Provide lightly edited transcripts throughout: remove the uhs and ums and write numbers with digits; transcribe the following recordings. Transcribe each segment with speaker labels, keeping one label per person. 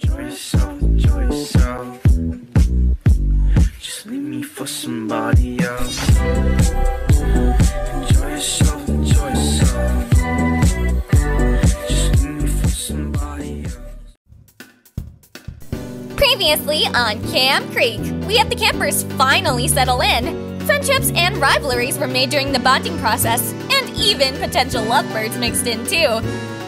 Speaker 1: Enjoy yourself, enjoy yourself. Just leave me for somebody else. Enjoy yourself, enjoy yourself. Just leave me for somebody else.
Speaker 2: Previously on Camp Creek, we had the campers finally settle in. Friendships and rivalries were made during the bonding process, and even potential lovebirds mixed in too.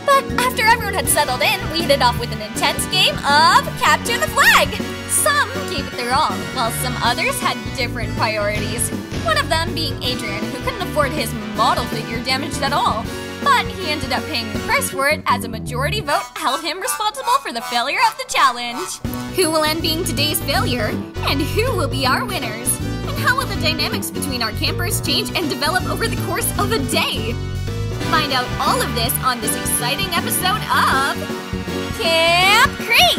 Speaker 2: But after everyone had settled in, we hit it off with an intense game of Capture the Flag! Some gave it their all, while some others had different priorities. One of them being Adrian, who couldn't afford his model figure damaged at all. But he ended up paying the price for it, as a majority vote held him responsible for the failure of the challenge. Who will end being today's failure? And who will be our winners? And how will the dynamics between our campers change and develop over the course of a day? Find out all of this on this exciting episode of Camp Creek!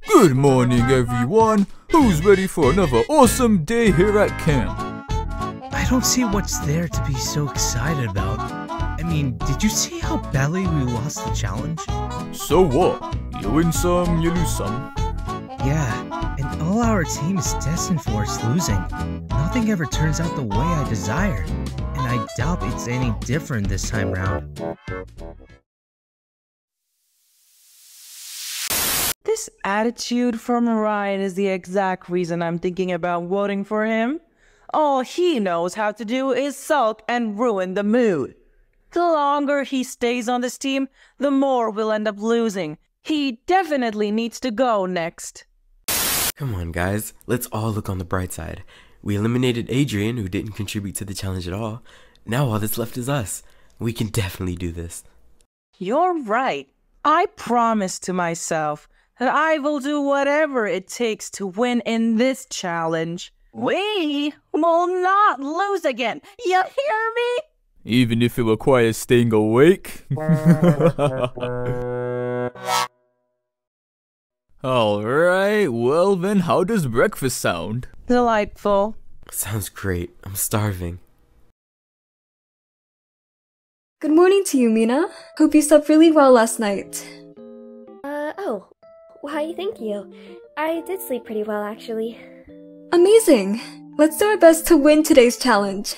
Speaker 3: Good morning, everyone! Who's ready for another awesome day here at camp?
Speaker 4: I don't see what's there to be so excited about. I mean, did you see how badly we lost the challenge?
Speaker 3: So what? You win some, you lose some.
Speaker 4: Yeah, and all our team is destined for is losing. Nothing ever turns out the way I desire, and I doubt it's any different this time round.
Speaker 5: This attitude from Ryan is the exact reason I'm thinking about voting for him. All he knows how to do is sulk and ruin the mood. The longer he stays on this team, the more we'll end up losing. He definitely needs to go next.
Speaker 6: Come on, guys. Let's all look on the bright side. We eliminated Adrian, who didn't contribute to the challenge at all. Now all that's left is us. We can definitely do this.
Speaker 5: You're right. I promised to myself that I will do whatever it takes to win in this challenge. We will not lose again. You hear me?
Speaker 3: Even if it requires staying awake? Alright, well then, how does breakfast sound?
Speaker 5: Delightful.
Speaker 6: Sounds great. I'm starving.
Speaker 7: Good morning to you, Mina. Hope you slept really well last night.
Speaker 8: Oh. Why, thank you. I did sleep pretty well, actually.
Speaker 7: Amazing! Let's do our best to win today's challenge.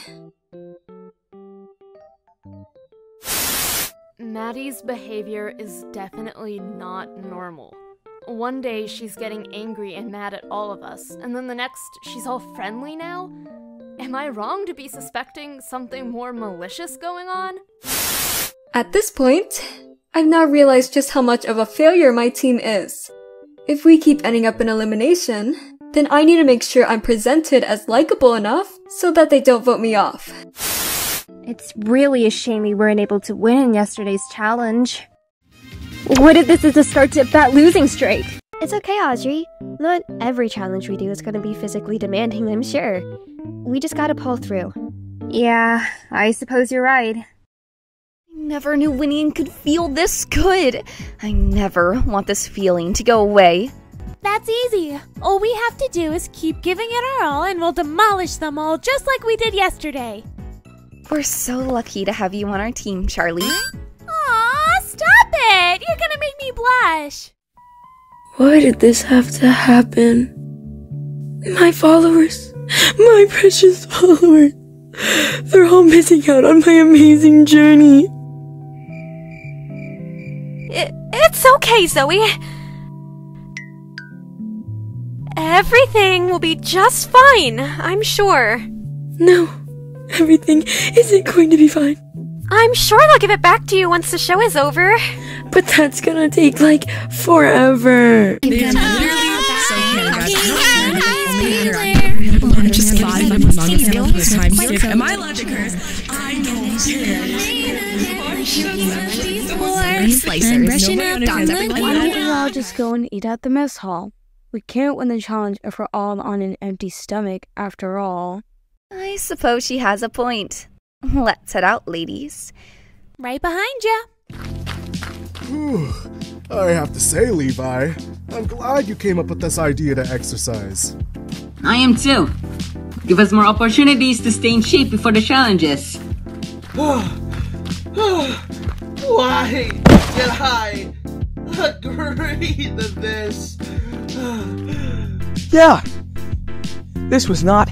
Speaker 9: Maddie's behavior is definitely not normal. One day she's getting angry and mad at all of us, and then the next she's all friendly now? Am I wrong to be suspecting something more malicious going on?
Speaker 7: At this point, I've now realized just how much of a failure my team is. If we keep ending up in elimination, then I need to make sure I'm presented as likable enough so that they don't vote me off.
Speaker 8: It's really a shame we weren't able to win in yesterday's challenge. What if this is the start to that losing streak? It's okay, Audrey. Not every challenge we do is gonna be physically demanding, I'm sure. We just gotta pull through. Yeah, I suppose you're right. Never knew winning could feel this good. I never want this feeling to go away.
Speaker 10: That's easy. All we have to do is keep giving it our all and we'll demolish them all just like we did yesterday.
Speaker 8: We're so lucky to have you on our team, Charlie.
Speaker 10: Aw, stop it! You're gonna make me blush.
Speaker 11: Why did this have to happen? My followers, my precious followers, they're all missing out on my amazing journey.
Speaker 10: It's okay, Zoe. Everything will be just fine, I'm sure.
Speaker 11: No, everything isn't going to be fine.
Speaker 10: I'm sure they'll give it back to you once the show is over.
Speaker 11: But that's gonna take, like, forever.
Speaker 12: Just kidding. Am I allowed to curse? I don't care.
Speaker 8: and brushing up on the
Speaker 12: Why don't we all just go and eat at the mess hall? We can't win the challenge if we're all on an empty stomach, after all.
Speaker 2: I suppose she has a point. Let's head out, ladies.
Speaker 10: Right behind ya.
Speaker 13: Whew. I have to say, Levi, I'm glad you came up with this idea to exercise.
Speaker 14: I am too. Give us more opportunities to stay in shape before the challenges.
Speaker 15: Why did I agree to this?
Speaker 16: Yeah, this was not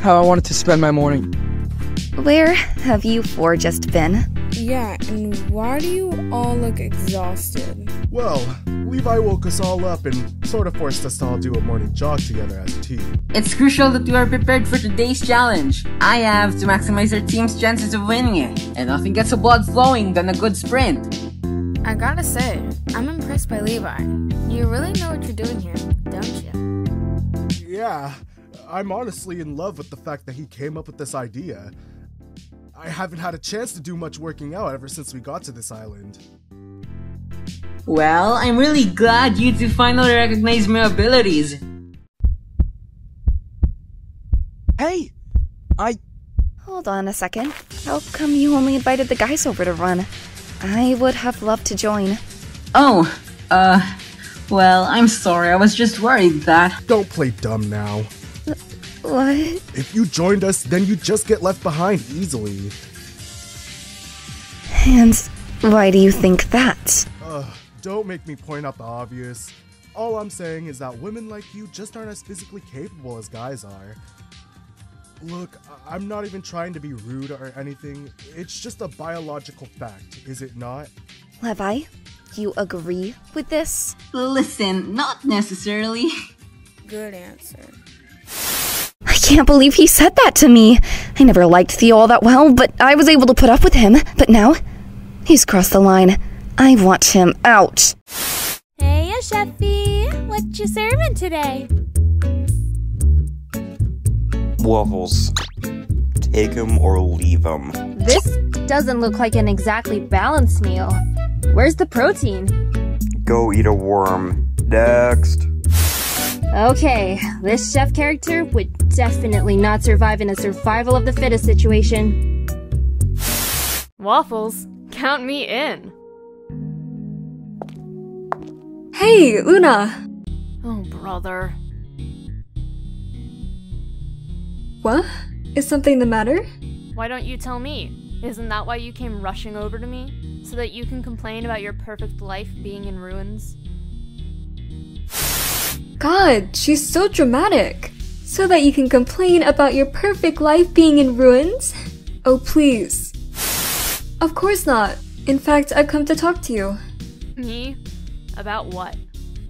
Speaker 16: how I wanted to spend my morning.
Speaker 2: Where have you four just been?
Speaker 17: Yeah, and why do you all look exhausted?
Speaker 13: Well, Levi woke us all up and sort of forced us to all do a morning jog together as a team.
Speaker 14: It's crucial that we are prepared for today's challenge. I have to maximize our team's chances of winning it, and nothing gets the blood flowing than a good sprint.
Speaker 17: I gotta say, I'm impressed by Levi. You really know what you're doing here, don't you?
Speaker 13: Yeah, I'm honestly in love with the fact that he came up with this idea. I haven't had a chance to do much working out ever since we got to this island.
Speaker 14: Well, I'm really glad you two finally recognize my abilities.
Speaker 16: Hey!
Speaker 2: Hold on a second. How come you only invited the guys over to run? I would have loved to join.
Speaker 14: Oh, well, I'm sorry. I was just worried that...
Speaker 13: Don't play dumb now.
Speaker 2: What?
Speaker 13: If you joined us, then you'd just get left behind easily.
Speaker 2: And why do you think that?
Speaker 13: Don't make me point out the obvious. All I'm saying is that women like you just aren't as physically capable as guys are. Look, I'm not even trying to be rude or anything. It's just a biological fact, is it not?
Speaker 2: Levi, do you agree with this?
Speaker 14: Listen, not necessarily.
Speaker 17: Good answer.
Speaker 2: I can't believe he said that to me. I never liked Theo all that well, but I was able to put up with him. But now, he's crossed the line. I want him out.
Speaker 10: Hey, Chefy. What you serving today?
Speaker 18: Waffles. Take 'em or leave 'em.
Speaker 8: This doesn't look like an exactly balanced meal. Where's the protein?
Speaker 18: Go eat a worm. Next.
Speaker 8: Okay, this chef character would definitely not survive in a survival of the fittest situation.
Speaker 9: Waffles, count me in.
Speaker 7: Hey, Luna!
Speaker 9: Oh, brother.
Speaker 7: What? Is something the matter?
Speaker 9: Why don't you tell me? Isn't that why you came rushing over to me? So that you can complain about your perfect life being in ruins?
Speaker 7: God, she's so dramatic. So that you can complain about your perfect life being in ruins? Oh, please. Of course not. In fact, I've come to talk to you.
Speaker 9: Me? About what?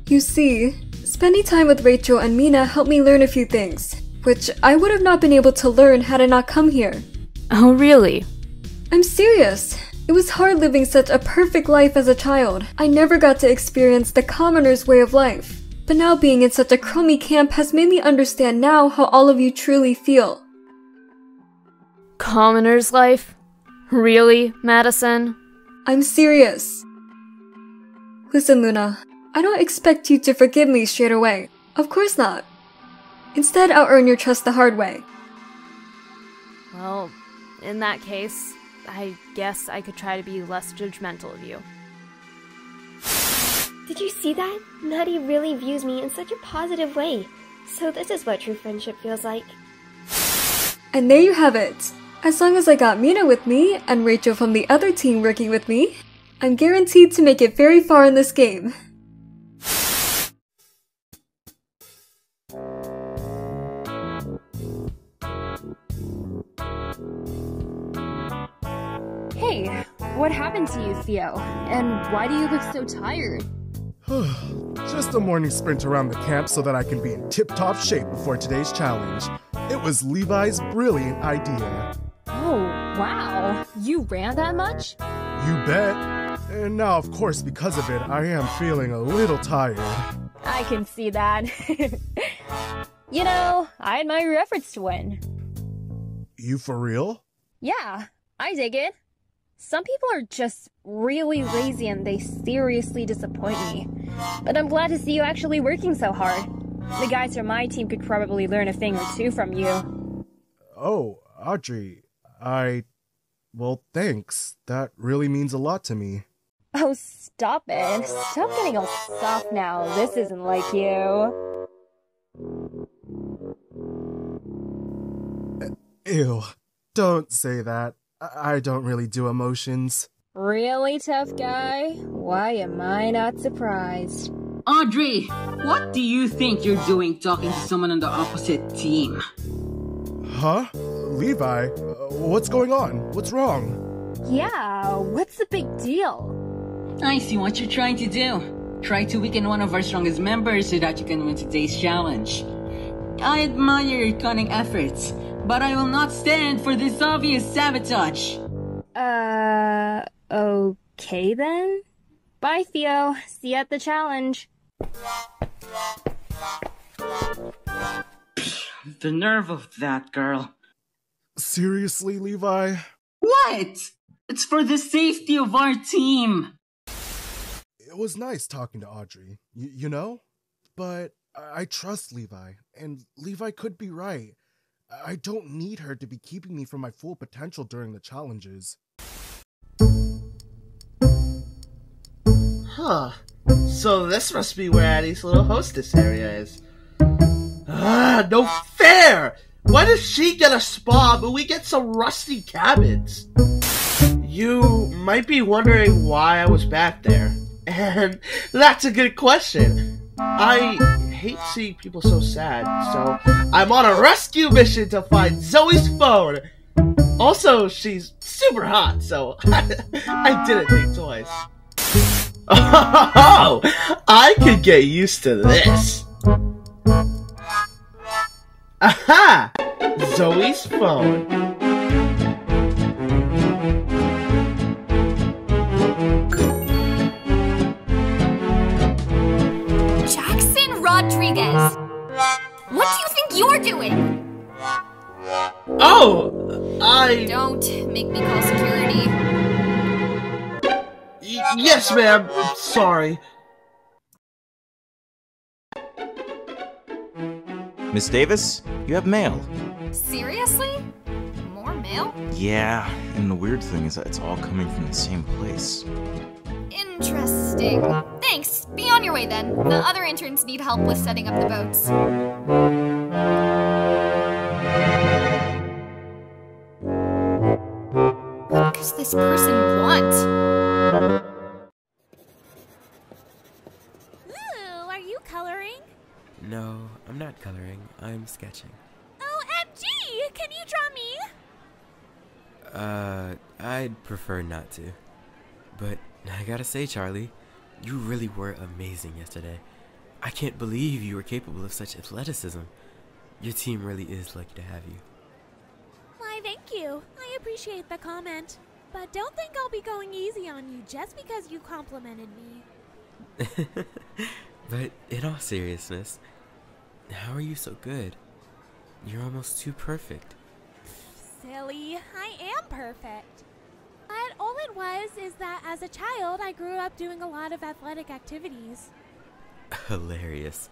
Speaker 7: You see, spending time with Rachel and Mina helped me learn a few things, which I would have not been able to learn had I not come here.
Speaker 9: Oh, really?
Speaker 7: I'm serious. It was hard living such a perfect life as a child. I never got to experience the commoner's way of life. But now being in such a crummy camp has made me understand now how all of you truly feel.
Speaker 9: Commoner's life? Really, Madison?
Speaker 7: I'm serious. Listen, Luna, I don't expect you to forgive me straight away. Of course not. Instead, I'll earn your trust the hard way.
Speaker 9: Well, in that case, I guess I could try to be less judgmental of you.
Speaker 8: Did you see that? Maddie really views me in such a positive way. So this is what true friendship feels like.
Speaker 7: And there you have it. As long as I got Mina with me, and Rachel from the other team working with me, I'm guaranteed to make it very far in this game.
Speaker 8: Hey, what happened to you, Theo? And why do you look so tired?
Speaker 13: Just a morning sprint around the camp so that I can be in tip-top shape before today's challenge. It was Levi's brilliant idea.
Speaker 8: Oh, wow. You ran that much?
Speaker 13: You bet. And now, of course, because of it, I am feeling a little tired.
Speaker 8: I can see that. You know, I admire your efforts to win.
Speaker 13: You for real?
Speaker 8: Yeah, I dig it. Some people are just really lazy and they seriously disappoint me. But I'm glad to see you actually working so hard. The guys from my team could probably learn a thing or two from you.
Speaker 13: Oh, Audrey, well, thanks. That really means a lot to me.
Speaker 8: Oh, stop it. Stop getting all soft now. This isn't like you.
Speaker 13: Ew, don't say that. I don't really do emotions.
Speaker 8: Really, tough guy? Why am I not surprised?
Speaker 14: Audrey, what do you think you're doing talking to someone on the opposite team?
Speaker 13: Huh? Levi? What's going on? What's wrong?
Speaker 8: Yeah, what's the big deal?
Speaker 14: I see what you're trying to do. Try to weaken one of our strongest members so that you can win today's challenge. I admire your cunning efforts, but I will not stand for this obvious sabotage.
Speaker 8: Okay then? Bye, Theo. See you at the challenge.
Speaker 14: The nerve of that girl.
Speaker 13: Seriously, Levi?
Speaker 14: What? It's for the safety of our team.
Speaker 13: It was nice talking to Audrey, you know? But I trust Levi, and Levi could be right. I don't need her to be keeping me from my full potential during the challenges.
Speaker 15: Huh. So this must be where Addie's little hostess area is. Ah, no fair! Why does she get a spa, but we get some rusty cabins? You might be wondering why I was back there. And that's a good question. I hate seeing people so sad, so I'm on a rescue mission to find Zoe's phone. Also, she's super hot, so I didn't think twice. Oh, I could get used to this. Aha! Zoe's phone.
Speaker 2: Jaxon Rodriguez! What do you think you're doing?
Speaker 15: Oh,
Speaker 2: Don't make me call security.
Speaker 15: Yes, ma'am. Sorry.
Speaker 18: Miss Davis, you have mail.
Speaker 2: Seriously? More mail?
Speaker 18: Yeah, and the weird thing is that it's all coming from the same place.
Speaker 2: Interesting. Thanks. Be on your way then. The other interns need help with setting up the boats. What does this person want?
Speaker 10: Ooh, are you coloring?
Speaker 6: No, I'm not coloring. I'm sketching.
Speaker 10: OMG! Can you draw me?
Speaker 6: I'd prefer not to. But I gotta say, Charlie, you really were amazing yesterday. I can't believe you were capable of such athleticism. Your team really is lucky to have you.
Speaker 10: Why, thank you. I appreciate the comment. But don't think I'll be going easy on you just because you complimented me.
Speaker 6: But in all seriousness, how are you so good? You're almost too perfect.
Speaker 10: Silly, I am perfect. But all it was is that as a child, I grew up doing a lot of athletic activities.
Speaker 6: Hilarious.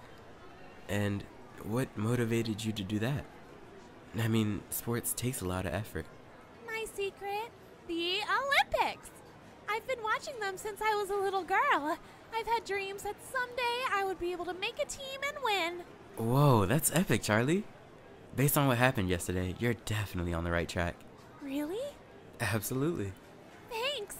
Speaker 6: And what motivated you to do that? I mean, sports takes a lot of effort.
Speaker 10: My secret? The Olympics! I've been watching them since I was a little girl. I've had dreams that someday I would be able to make a team and win.
Speaker 6: Whoa, that's epic, Charlie. Based on what happened yesterday, you're definitely on the right track.
Speaker 10: Really?
Speaker 6: Absolutely.
Speaker 10: Thanks.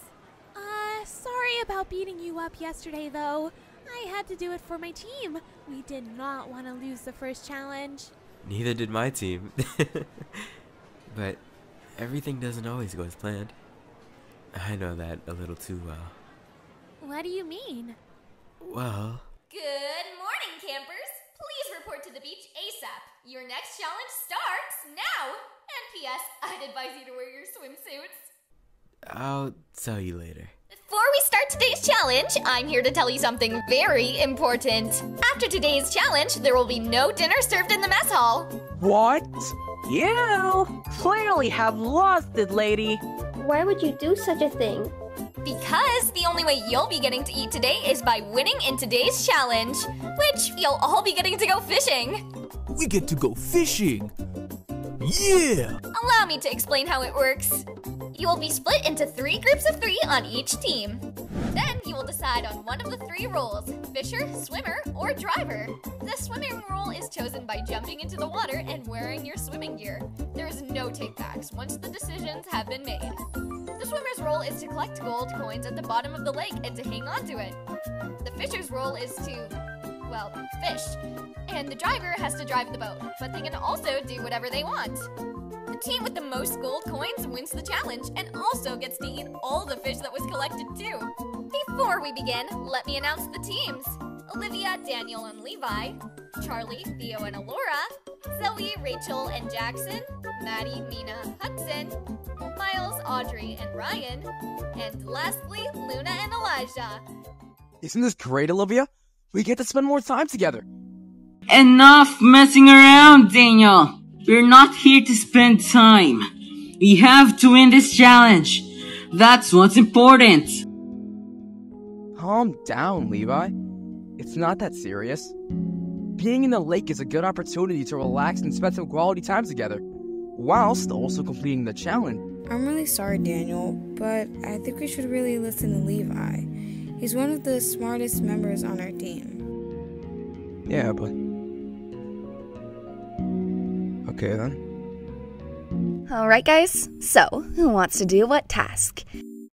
Speaker 10: Sorry about beating you up yesterday, though. I had to do it for my team. We did not want to lose the first challenge.
Speaker 6: Neither did my team. But everything doesn't always go as planned. I know that a little too well.
Speaker 10: What do you mean?
Speaker 6: Well...
Speaker 2: Good morning, campers. Please report to the beach ASAP. Your next challenge starts now. And P.S. I'd advise you to wear your swimsuits.
Speaker 6: I'll tell you later.
Speaker 2: Before we start today's challenge, I'm here to tell you something very important. After today's challenge, there will be no dinner served in the mess hall.
Speaker 5: What? You clearly have lost it, lady.
Speaker 8: Why would you do such a thing?
Speaker 2: Because the only way you'll be getting to eat today is by winning in today's challenge, which you'll all be getting to go fishing.
Speaker 3: We get to go fishing. Yeah!
Speaker 2: Allow me to explain how it works. You will be split into 3 groups of 3 on each team. Then you will decide on one of the 3 roles: fisher, swimmer, or driver. The swimming role is chosen by jumping into the water and wearing your swimming gear. There is no take-backs once the decisions have been made. The swimmer's role is to collect gold coins at the bottom of the lake and to hang on to it. The fisher's role is to, well, fish. And the driver has to drive the boat, but they can also do whatever they want. The team with the most gold coins wins the challenge and also gets to eat all the fish that was collected too. Before we begin, let me announce the teams. Olivia, Daniel, and Levi, Charlie, Theo, and Allorah, Zoe, Rachel, and Jaxon, Maddie, Mina, Hudson, Miles, Audrey, and Ryan, and lastly, Luna and Elijah.
Speaker 16: Isn't this great, Olivia? We get to spend more time together.
Speaker 14: Enough messing around, Daniel. We're not here to spend time. We have to win this challenge. That's what's important.
Speaker 16: Calm down, Levi. It's not that serious. Being in the lake is a good opportunity to relax and spend some quality time together, whilst also completing the challenge.
Speaker 17: I'm really sorry, Daniel, but I think we should really listen to Levi. He's one of the smartest members on our team.
Speaker 16: Yeah, but... Okay, then.
Speaker 19: Alright, guys. So, who wants to do what task?
Speaker 10: Ooh,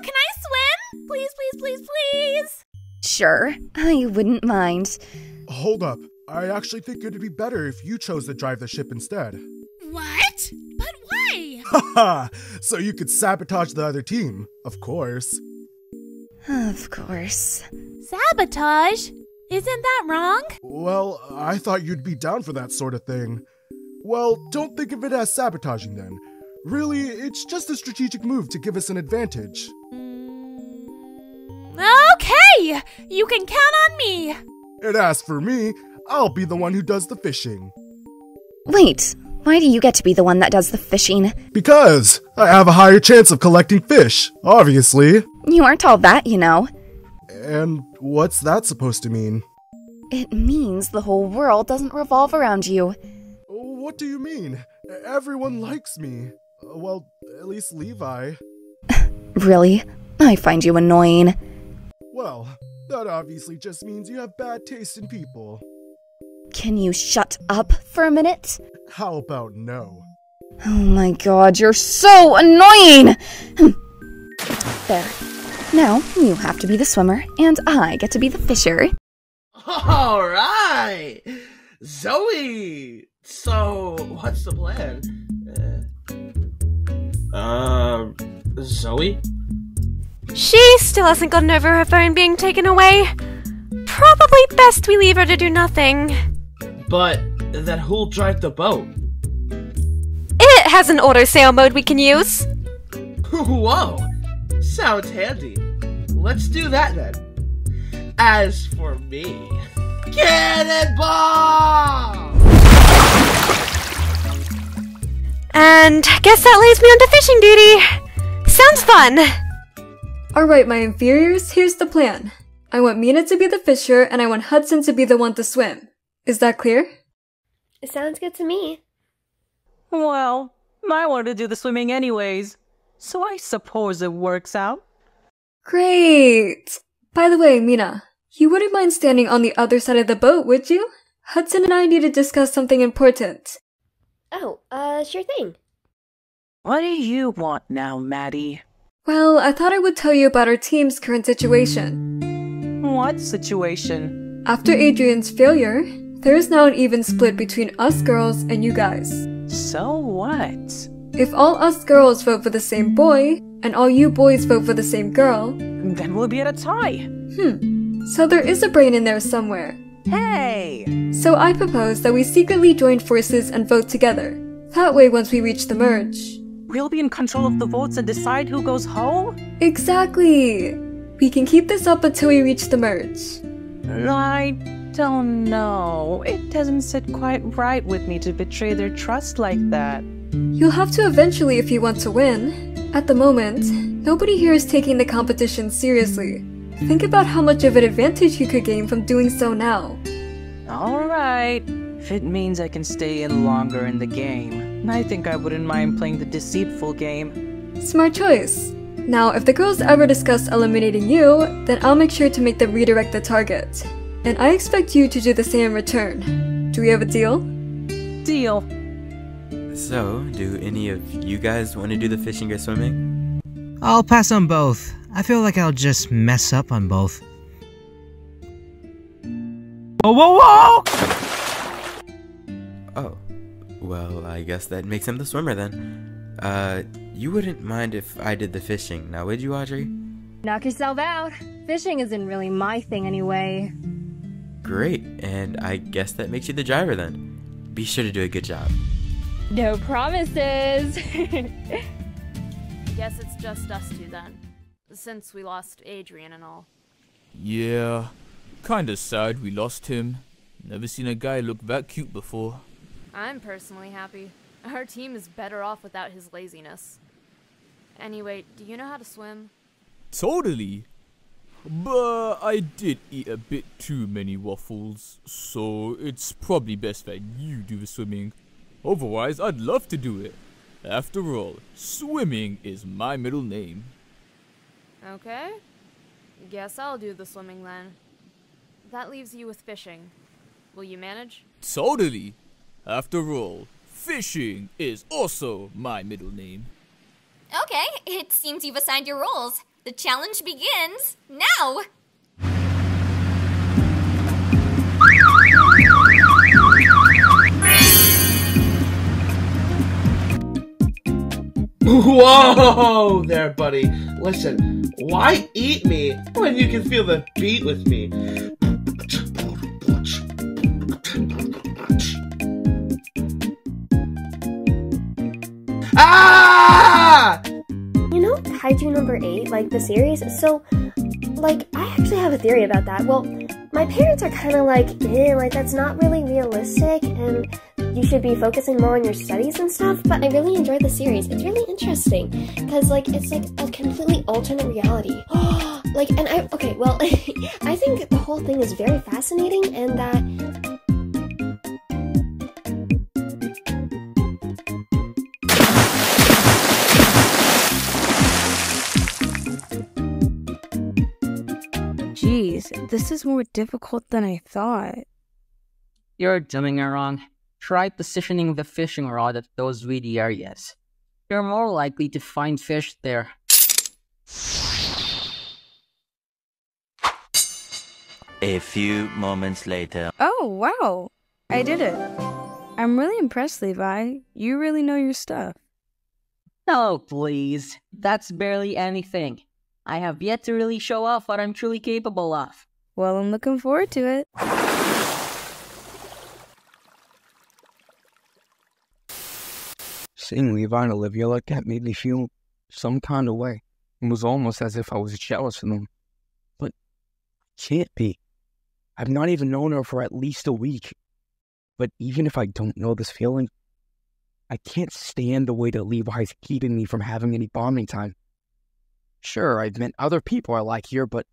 Speaker 10: can I swim? Please, please, please, please.
Speaker 19: Sure, I wouldn't mind.
Speaker 13: Hold up. I actually think it'd be better if you chose to drive the ship instead.
Speaker 10: What? But why?
Speaker 13: Haha! So you could sabotage the other team, of course.
Speaker 19: Of course.
Speaker 10: Sabotage? Isn't that wrong?
Speaker 13: Well, I thought you'd be down for that sort of thing. Well, don't think of it as sabotaging then. Really, it's just a strategic move to give us an advantage.
Speaker 10: Okay! You can count on me!
Speaker 13: And as for me, I'll be the one who does the fishing.
Speaker 19: Wait, why do you get to be the one that does the fishing?
Speaker 13: Because I have a higher chance of collecting fish, obviously.
Speaker 19: You aren't all that, you know.
Speaker 13: And what's that supposed to mean?
Speaker 19: It means the whole world doesn't revolve around you.
Speaker 13: What do you mean? Everyone likes me. Well, at least Levi.
Speaker 19: Really? I find you annoying.
Speaker 13: Well, that obviously just means you have bad taste in people.
Speaker 19: Can you shut up for a minute?
Speaker 13: How about no?
Speaker 19: Oh my god, you're so annoying! There. Now, you have to be the swimmer, and I get to be the fisher.
Speaker 15: Alright! Zoe! So, what's the plan? Zoe?
Speaker 20: She still hasn't gotten over her phone being taken away. Probably best we leave her to do nothing.
Speaker 15: But then who'll drive the boat?
Speaker 20: It has an auto sail mode we can use.
Speaker 15: Whoa! Sounds handy. Let's do that then. As for me... Cannonball!
Speaker 20: And guess that leaves me onto fishing duty. Sounds fun.
Speaker 7: Alright, my inferiors, here's the plan. I want Mina to be the fisher, and I want Hudson to be the one to swim. Is that clear?
Speaker 8: It sounds good to me.
Speaker 5: Well, I wanted to do the swimming anyways, so I suppose it works out.
Speaker 7: Great! By the way, Mina, you wouldn't mind standing on the other side of the boat, would you? Hudson and I need to discuss something important.
Speaker 8: Oh, sure thing.
Speaker 5: What do you want now, Maddie?
Speaker 7: Well, I thought I would tell you about our team's current situation.
Speaker 5: What situation?
Speaker 7: After Adrian's failure, there is now an even split between us girls and you guys.
Speaker 5: So what?
Speaker 7: If all us girls vote for the same boy, and all you boys vote for the same girl,
Speaker 5: then we'll be at a tie.
Speaker 7: So there is a brain in there somewhere.
Speaker 5: Hey!
Speaker 7: So I propose that we secretly join forces and vote together. That way, once we reach the merge,
Speaker 5: we'll be in control of the votes and decide who goes home?
Speaker 7: Exactly! We can keep this up until we reach the merge.
Speaker 5: I don't know. It doesn't sit quite right with me to betray their trust like that.
Speaker 7: You'll have to eventually if you want to win. At the moment, nobody here is taking the competition seriously. Think about how much of an advantage you could gain from doing so now.
Speaker 5: Alright, if it means I can stay in longer in the game, I think I wouldn't mind playing the deceitful game.
Speaker 7: Smart choice. Now, if the girls ever discuss eliminating you, then I'll make sure to make them redirect the target. And I expect you to do the same in return. Do we have a deal?
Speaker 5: Deal.
Speaker 6: So, do any of you guys want to do the fishing or swimming?
Speaker 4: I'll pass on both. I feel like I'll just mess up on both.
Speaker 5: Whoa, whoa, whoa!
Speaker 6: Oh, well, I guess that makes him the swimmer then. You wouldn't mind if I did the fishing, now would you, Audrey?
Speaker 8: Knock yourself out. Fishing isn't really my thing anyway.
Speaker 6: Great, and I guess that makes you the driver then. Be sure to do a good job.
Speaker 8: No promises.
Speaker 9: Guess it's just us two then, since we lost Adrian and all.
Speaker 3: Yeah, kinda sad we lost him. Never seen a guy look that cute before.
Speaker 9: I'm personally happy. Our team is better off without his laziness. Anyway, do you know how to swim?
Speaker 3: Totally. But I did eat a bit too many waffles, so it's probably best that you do the swimming. Otherwise, I'd love to do it. After all, swimming is my middle name.
Speaker 9: Okay. Guess I'll do the swimming then. That leaves you with fishing. Will you manage?
Speaker 3: Totally. After all, fishing is also my middle name.
Speaker 2: Okay, it seems you've assigned your roles. The challenge begins now!
Speaker 15: Whoa there, buddy. Listen, why eat me when you can feel the beat with me? Ah!
Speaker 8: You know Kaiju number 8, like the series? So, like, I actually have a theory about that. Well, my parents are kind of like, like that's not really realistic, and you should be focusing more on your studies and stuff, but I really enjoyed the series. It's really interesting, because, like, it's like a completely alternate reality. Like, and okay, well, I think the whole thing is very fascinating, and that...
Speaker 12: Geez, this is more difficult than I thought.
Speaker 16: You're doing it wrong. Try positioning the fishing rod at those weedy areas. You're more likely to find fish there.
Speaker 21: A few moments later.
Speaker 12: Oh, wow. I did it. I'm really impressed, Levi. You really know your stuff.
Speaker 16: No, please. That's barely anything. I have yet to really show off what I'm truly capable of.
Speaker 12: Well, I'm looking forward to it.
Speaker 16: Seeing Levi and Olivia like that made me feel some kind of way. It was almost as if I was jealous of them. But it can't be. I've not even known her for at least a week. But even if I don't know this feeling, I can't stand the way that Levi's keeping me from having any bonding time. Sure, I've met other people I like here, but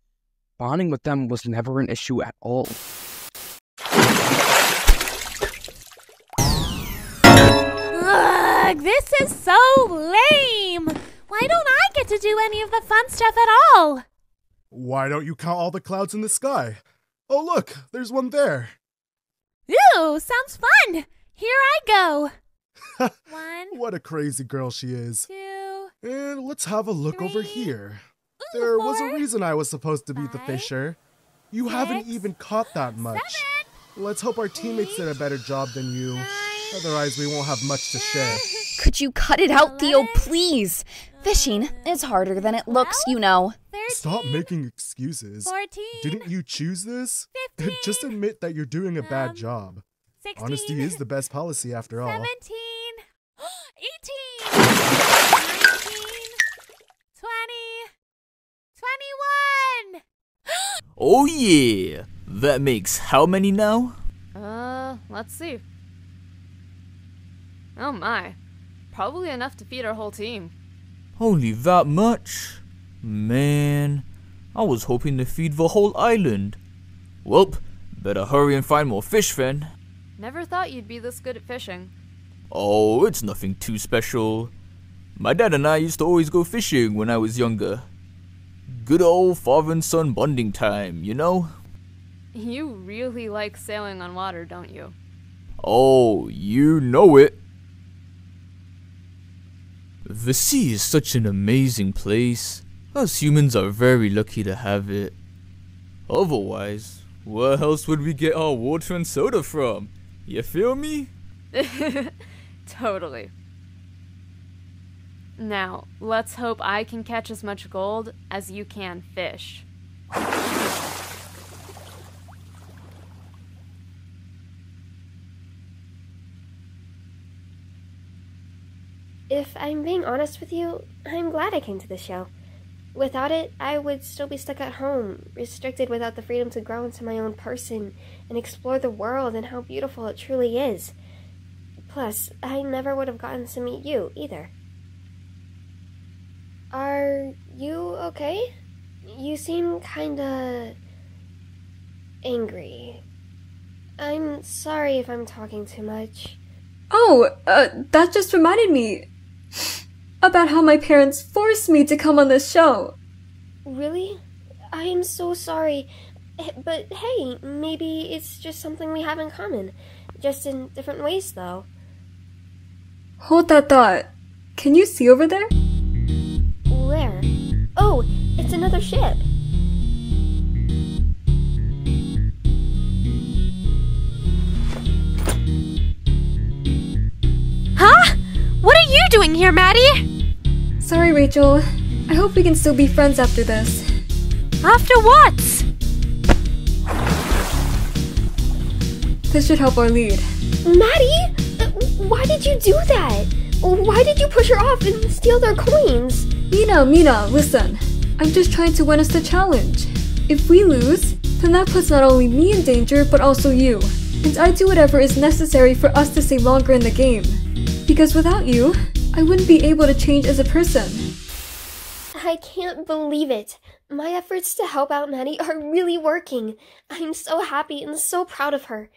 Speaker 16: bonding with them was never an issue at all.
Speaker 10: Ugh, this is so lame! Why don't I get to do any of the fun stuff at all?
Speaker 13: Why don't you count all the clouds in the sky? Oh look, there's one there.
Speaker 10: Ooh, sounds fun! Here I go! 1,
Speaker 13: What a crazy girl she is.
Speaker 10: 2,
Speaker 13: and let's have a look
Speaker 10: 3,
Speaker 13: over here.
Speaker 10: Ooh,
Speaker 13: There
Speaker 10: 4,
Speaker 13: was a reason I was supposed to be
Speaker 10: 5,
Speaker 13: the fisher. You
Speaker 10: 6,
Speaker 13: haven't even caught that much.
Speaker 10: 7,
Speaker 13: Let's hope our teammates did a better job than you.
Speaker 10: 9,
Speaker 13: Otherwise, we won't have much to share.
Speaker 19: Could you cut it out, Theo, please? Fishing is harder than it looks, you know.
Speaker 10: 13,
Speaker 13: Stop making excuses.
Speaker 10: 14,
Speaker 13: Didn't you choose this?
Speaker 10: 15,
Speaker 13: Just admit that you're doing a bad job.
Speaker 10: 16,
Speaker 13: Honesty is the best policy after all.
Speaker 10: 17, 18, 19, 20, 21!
Speaker 3: Oh yeah! That makes how many now?
Speaker 9: Let's see. Oh my. Probably enough to feed our whole team.
Speaker 3: Only that much? Man, I was hoping to feed the whole island. Welp, better hurry and find more fish then.
Speaker 9: Never thought you'd be this good at fishing.
Speaker 3: Oh, it's nothing too special. My dad and I used to always go fishing when I was younger. Good old father and son bonding time, you know?
Speaker 9: You really like sailing on water, don't you?
Speaker 3: Oh, you know it. The sea is such an amazing place. Us humans are very lucky to have it. Otherwise, where else would we get our water and soda from? You feel me?
Speaker 9: Totally. Now, let's hope I can catch as much gold as you can fish.
Speaker 8: If I'm being honest with you, I'm glad I came to the show. Without it, I would still be stuck at home, restricted without the freedom to grow into my own person and explore the world and how beautiful it truly is. Plus, I never would have gotten to meet you, either. Are you okay? You seem kinda angry. I'm sorry if I'm talking too much.
Speaker 7: Oh, that just reminded me about how my parents forced me to come on this show.
Speaker 8: Really? I am so sorry. But hey, maybe it's just something we have in common. Just in different ways, though.
Speaker 7: Hold that thought. Can you see over there?
Speaker 8: Where? Oh, it's another ship.
Speaker 20: Huh? What are you doing here, Maddie?
Speaker 7: Sorry, Rachel. I hope we can still be friends after this.
Speaker 20: After what?
Speaker 7: This should help our lead.
Speaker 8: Maddie? Why did you do that? Why did you push her off and steal their coins?
Speaker 7: Mina, listen. I'm just trying to win us the challenge. If we lose, then that puts not only me in danger, but also you. And I do whatever is necessary for us to stay longer in the game. Because without you, I wouldn't be able to change as a person.
Speaker 8: I can't believe it. My efforts to help out Maddie are really working. I'm so happy and so proud of her.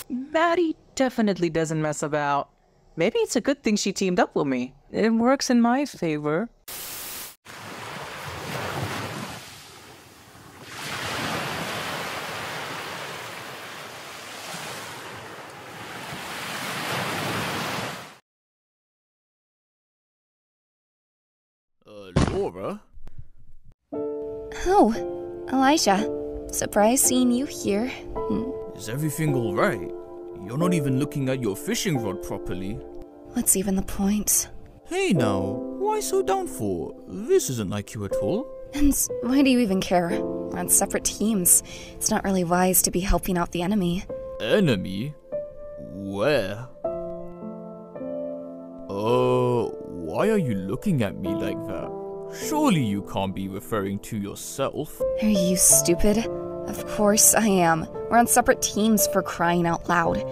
Speaker 5: Maddie definitely doesn't mess about. Maybe it's a good thing she teamed up with me. It works in my favor.
Speaker 3: Dora?
Speaker 19: Oh, Elijah. Surprised seeing you here.
Speaker 3: Is everything alright? You're not even looking at your fishing rod properly.
Speaker 19: What's even the point?
Speaker 3: Hey now, why so downfall? This isn't like you at all.
Speaker 19: And why do you even care? We're on separate teams. It's not really wise to be helping out the enemy.
Speaker 3: Enemy? Where? Why are you looking at me like that? Surely you can't be referring to yourself.
Speaker 19: Are you stupid? Of course I am. We're on separate teams, for crying out loud.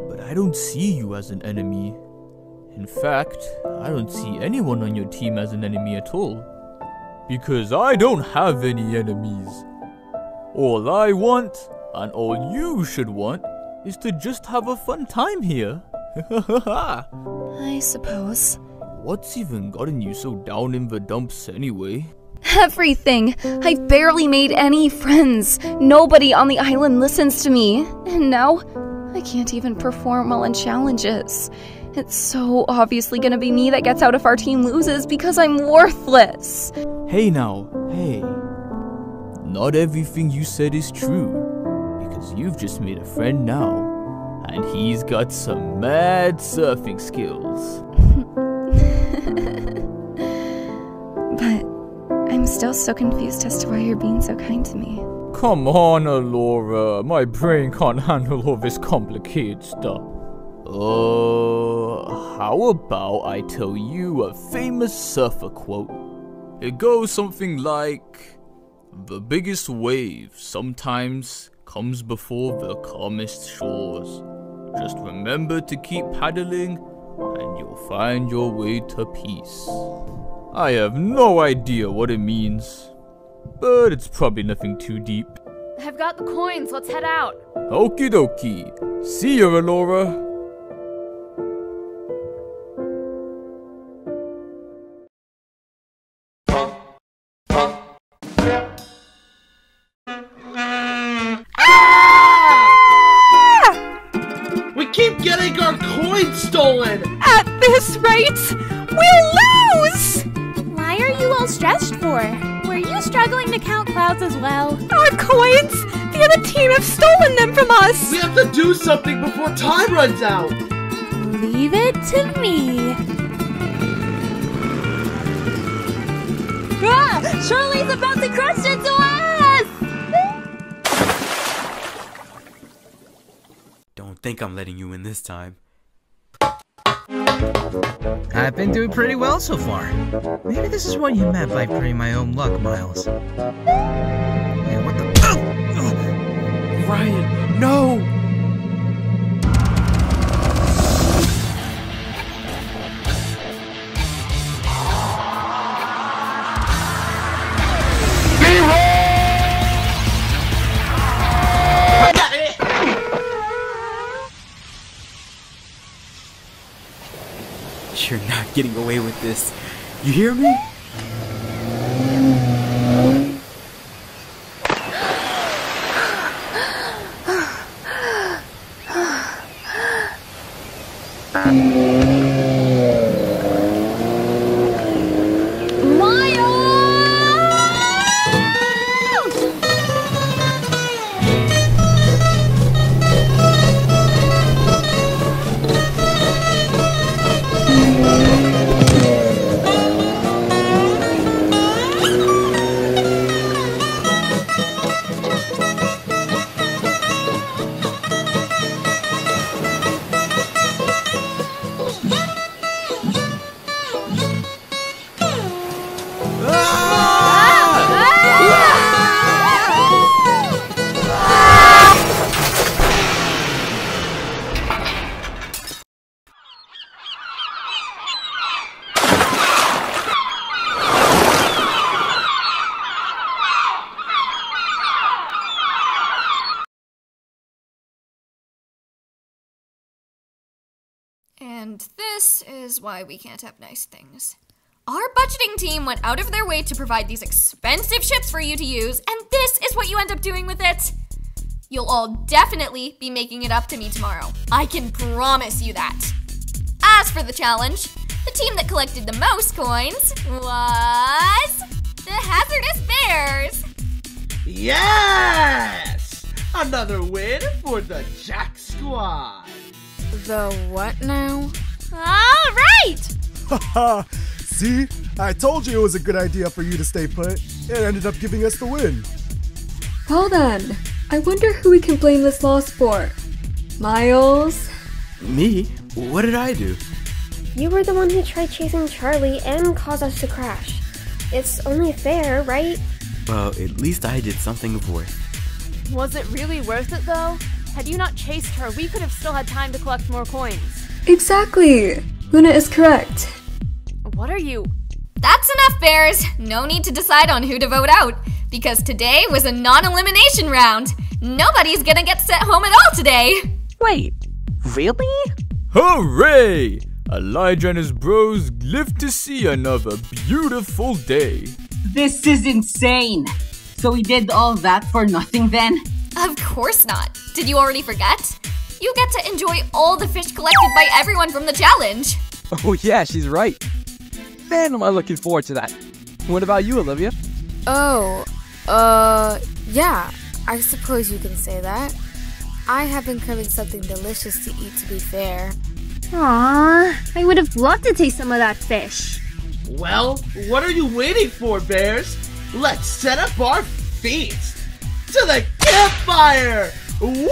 Speaker 3: But I don't see you as an enemy. In fact, I don't see anyone on your team as an enemy at all. Because I don't have any enemies. All I want, and all you should want, is to just have a fun time here.
Speaker 19: I suppose.
Speaker 3: What's even gotten you so down in the dumps anyway?
Speaker 19: Everything! I've barely made any friends. Nobody on the island listens to me. And now, I can't even perform well in challenges. It's so obviously gonna be me that gets out if our team loses because I'm worthless.
Speaker 3: Hey now, hey. Not everything you said is true. Because you've just made a friend now. And he's got some mad surfing skills.
Speaker 19: But I'm still so confused as to why you're being so kind to me.
Speaker 3: Come on, Allorah. My brain can't handle all this complicated stuff. How about I tell you a famous surfer quote? It goes something like, "The biggest wave sometimes comes before the calmest shores. Just remember to keep paddling and you'll find your way to peace." I have no idea what it means, but it's probably nothing too deep.
Speaker 9: I've got the coins, let's head out.
Speaker 3: Okie dokie. See you, Allorah.
Speaker 15: We keep getting our coins stolen!
Speaker 20: At this rate, we'll lose!
Speaker 10: Why are you all stressed for? Were you struggling to count clouds as well?
Speaker 20: Our coins! The other team have stolen them from us!
Speaker 15: We have to do something before time runs out!
Speaker 10: Leave it to me.
Speaker 8: Ah! Shirley's about to crush into us!
Speaker 6: Don't think I'm letting you in this time.
Speaker 4: I've been doing pretty well so far. Maybe this is what you meant by putting my own luck, Miles. Hey, what the...
Speaker 6: Ryan, no! You're not getting away with this. You hear me?
Speaker 2: And this is why we can't have nice things. Our budgeting team went out of their way to provide these expensive ships for you to use, and this is what you end up doing with it. You'll all definitely be making it up to me tomorrow. I can promise you that. As for the challenge, the team that collected the most coins was the Hazardous Bears.
Speaker 15: Yes! Another win for the Jack Squad.
Speaker 17: The what now?
Speaker 10: All right!
Speaker 13: Haha! See? I told you it was a good idea for you to stay put. It ended up giving us the win.
Speaker 7: Well then, I wonder who we can blame this loss for. Miles?
Speaker 6: Me? What did I do?
Speaker 8: You were the one who tried chasing Charlie and caused us to crash. It's only fair, right?
Speaker 6: Well, at least I did something of worth.
Speaker 9: Was it really worth it though? Had you not chased her, we could have still had time to collect more coins.
Speaker 7: Exactly! Luna is correct.
Speaker 9: What are you?
Speaker 2: That's enough, Bears. No need to decide on who to vote out, because today was a non-elimination round. Nobody's gonna get sent home at all today.
Speaker 1: Wait, really?
Speaker 3: Hooray! Elijah and his bros live to see another beautiful day.
Speaker 14: This is insane! So we did all that for nothing then?
Speaker 2: Of course not. Did you already forget? You get to enjoy all the fish collected by everyone from the challenge.
Speaker 1: Oh yeah, she's right. Man, am I looking forward to that. What about you, Olivia?
Speaker 17: Oh, yeah, I suppose you can say that. I have been craving something delicious to eat, to be fair.
Speaker 8: Aww, I would have loved to taste some of that fish.
Speaker 15: Well, what are you waiting for, Bears? Let's set up our feast to the campfire! Woo!